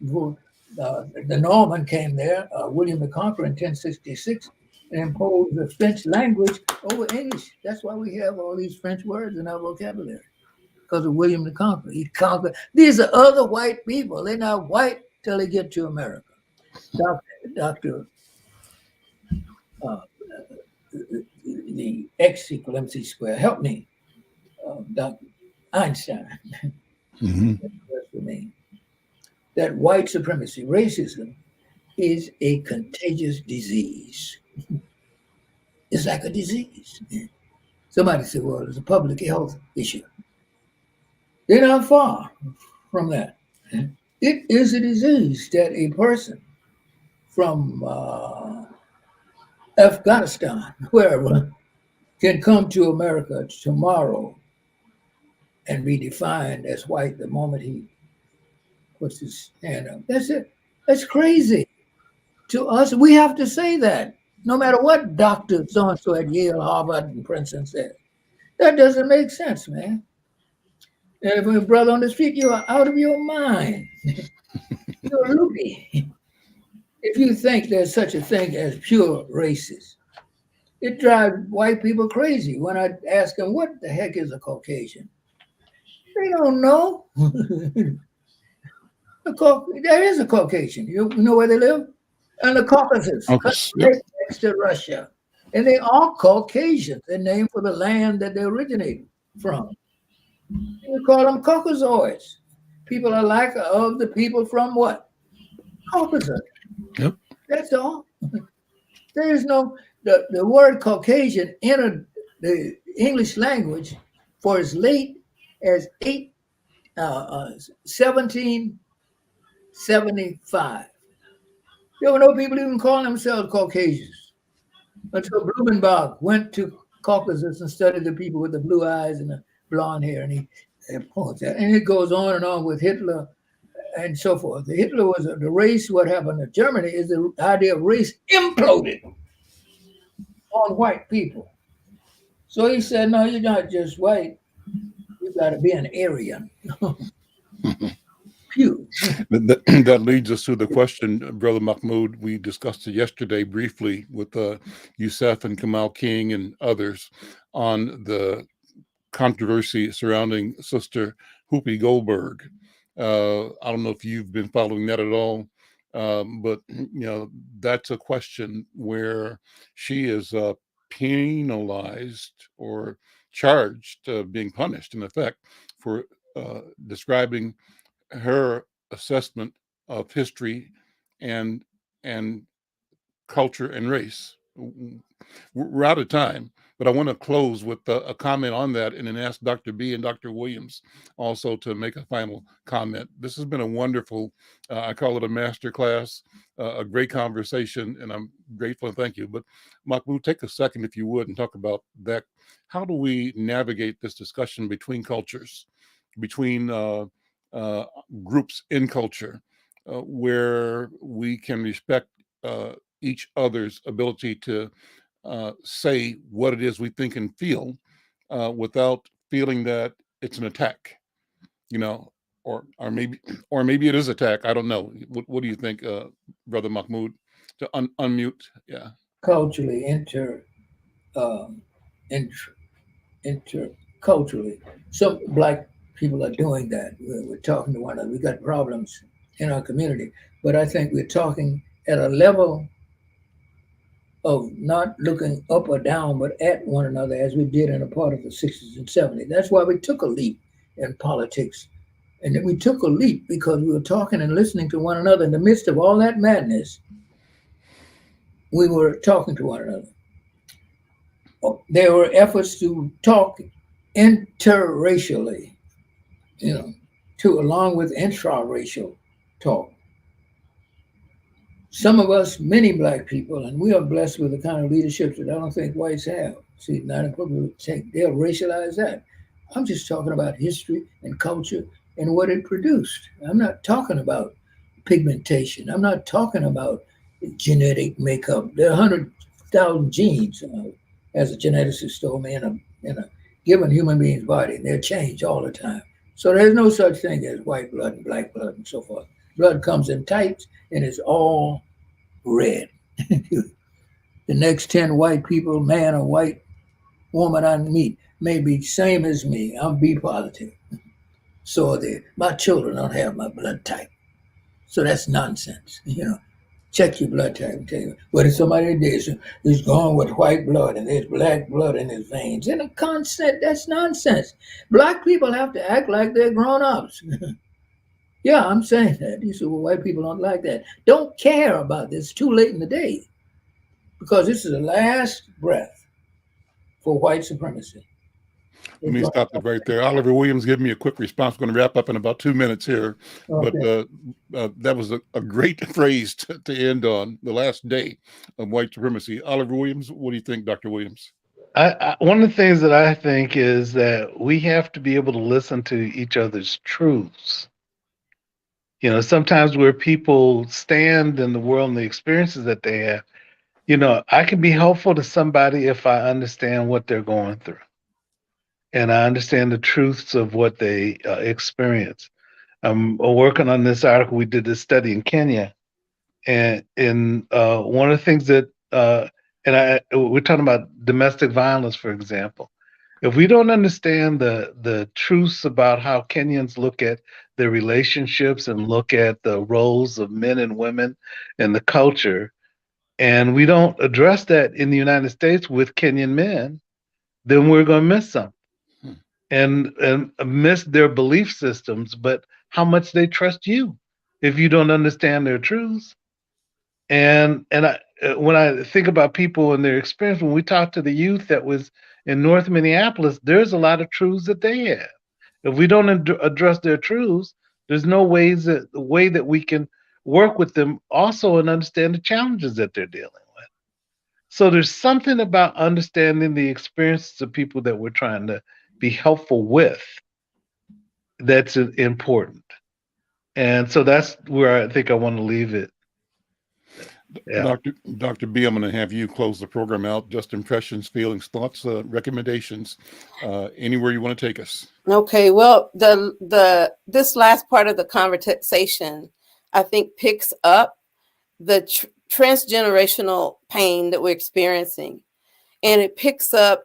before the Norman came there, William the Conqueror in 1066, and imposed the French language over English. That's why we have all these French words in our vocabulary, because of William the Conqueror. He conquered. These are other white people. They're not white till they get to America. Dr. The X equal MC square. Help me, Dr. Einstein. That's for me. That white supremacy, racism, is a contagious disease. It's like a disease. Somebody said, well, it's a public health issue. They're not far from that. It is a disease that a person from Afghanistan, wherever, can come to America tomorrow and be defined as white the moment he puts his hand up. That's it. That's crazy. To us, we have to say that, no matter what Dr. So-and-so at Yale, Harvard, and Princeton says. That doesn't make sense, man. And if you're a brother on the street, you are out of your mind. You're loopy. If you think there's such a thing as pure racism, It drives white people crazy when I ask them, what the heck is a Caucasian? They don't know. There is a Caucasian. You know where they live? In the Caucasus, Uncles. Yep. right next to Russia. And they are Caucasians. They're named for the land that they originate from. We call them Caucasoids. People are like of the people from what? Caucasus. Yep. That's all. There is no, the word Caucasian entered the English language for as late as 1775. There were no people even calling themselves Caucasians until Blumenbach went to Caucasus and studied the people with the blue eyes and the blonde hair, and he points that. And it goes on and on with Hitler and so forth. Hitler was the race. What happened to Germany is the idea of race imploded on white people. So he said, no, you're not just white. You got to be an Aryan. Pew. That leads us to the question, Brother Mahmoud. We discussed it yesterday briefly with Youssef and Kamal King and others on the controversy surrounding Sister Whoopi Goldberg. I don't know if you've been following that at all, but that's a question where she is penalized or charged, being punished in effect for describing her assessment of history and culture and race. We're out of time, but I want to close with a comment on that and then ask Dr. B and Dr. Williams also to make a final comment. This has been a wonderful, I call it a master class, a great conversation, and I'm grateful and thank you. But Mahmoud, take a second, if you would, and talk about that. How do we navigate this discussion between cultures, between groups in culture, where we can respect each other's ability to say what it is we think and feel without feeling that it's an attack, or maybe it is attack. I don't know. What do you think, Brother Mahmoud? To unmute, yeah. Culturally, um, interculturally, some black people are doing that. We're talking to one another. We got problems in our community, but I think we're talking at a level of not looking up or down, but at one another as we did in a part of the 60s and 70s. That's why we took a leap in politics. And then we took a leap because we were talking and listening to one another in the midst of all that madness. We were talking to one another. There were efforts to talk interracially, along with intra-racial talk. Some of us, many black people, and we are blessed with the kind of leadership that I don't think whites have. See, not important to take, they'll racialize that. I'm just talking about history and culture and what it produced. I'm not talking about pigmentation. I'm not talking about genetic makeup. There are 100,000 genes, as a geneticist told me, in a given human being's body. They're changed all the time. So there's no such thing as white blood and black blood and so forth. Blood comes in types and it's all red. The next 10 white people, man or white woman I meet, may be same as me. I'm B positive. So my children don't have my blood type. So that's nonsense. Check your blood type and tell you what if somebody did is going with white blood and there's black blood in his veins. And a constant, that's nonsense. Black people have to act like they're grown-ups. Yeah, I'm saying that. You say, well, white people don't like that. Don't care about this. It's too late in the day. Because this is the last breath for white supremacy. Let me stop it right there. Oliver Williams, give me a quick response. We're going to wrap up in about 2 minutes here. Okay. But that was a great phrase to end on, the last day of white supremacy. Oliver Williams, what do you think, Dr. Williams? One of the things that I think is that we have to be able to listen to each other's truths. Sometimes where people stand in the world and the experiences that they have, I can be helpful to somebody if I understand what they're going through and I understand the truths of what they experience. I'm working on this article. We did this study in Kenya, and one of the things that and we're talking about domestic violence, for example. If we don't understand the truths about how Kenyans look at their relationships and look at the roles of men and women and the culture, and we don't address that in the United States with Kenyan men, then we're going to miss something and miss their belief systems, but how much they trust you if you don't understand their truths. When I think about people and their experience, when we talk to the youth that was in North Minneapolis, there's a lot of truths that they have. If we don't address their truths, there's no way that we can work with them also and understand the challenges that they're dealing with. So there's something about understanding the experiences of people that we're trying to be helpful with that's important. And so that's where I think I want to leave it. Yeah. Dr. B, I'm going to have you close the program out. Just impressions, feelings, thoughts, recommendations, anywhere you want to take us. Okay, well, this last part of the conversation, I think, picks up the transgenerational pain that we're experiencing, and it picks up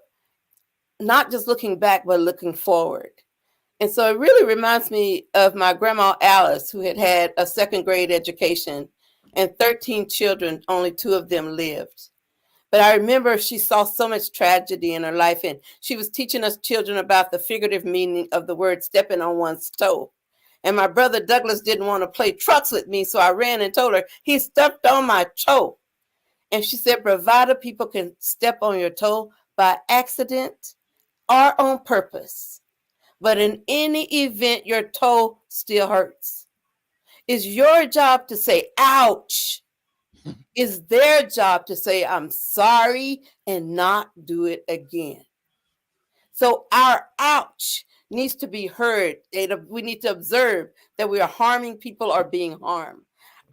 not just looking back, but looking forward. And so it really reminds me of my grandma Alice, who had a second grade education and 13 children, only 2 of them lived. But I remember she saw so much tragedy in her life, and she was teaching us children about the figurative meaning of the word stepping on one's toe. And my brother Douglas didn't want to play trucks with me, so I ran and told her, he stepped on my toe. And she said, provided people can step on your toe by accident or on purpose, but in any event, your toe still hurts. It's your job to say, ouch. It's their job to say, I'm sorry, and not do it again. So our ouch needs to be heard. We need to observe that we are harming people or being harmed.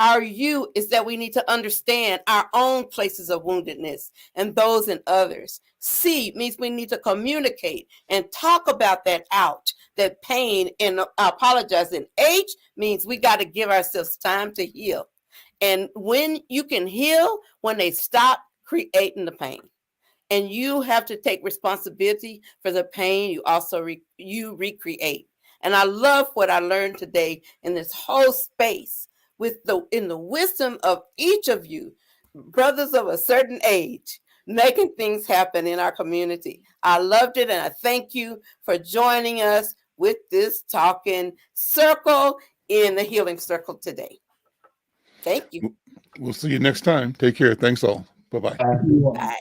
Our you is that we need to understand our own places of woundedness and those in others. C means we need to communicate and talk about that ouch, that pain, and apologize. And H means we got to give ourselves time to heal. And when you can heal, when they stop creating the pain. And you have to take responsibility for the pain you also recreate. And I love what I learned today in this whole space in the wisdom of each of you, brothers of a certain age, making things happen in our community. I loved it, and I thank you for joining us with this talking circle in the Healing Circle today. Thank you. We'll see you next time. Take care. Thanks all. Bye-bye. Bye.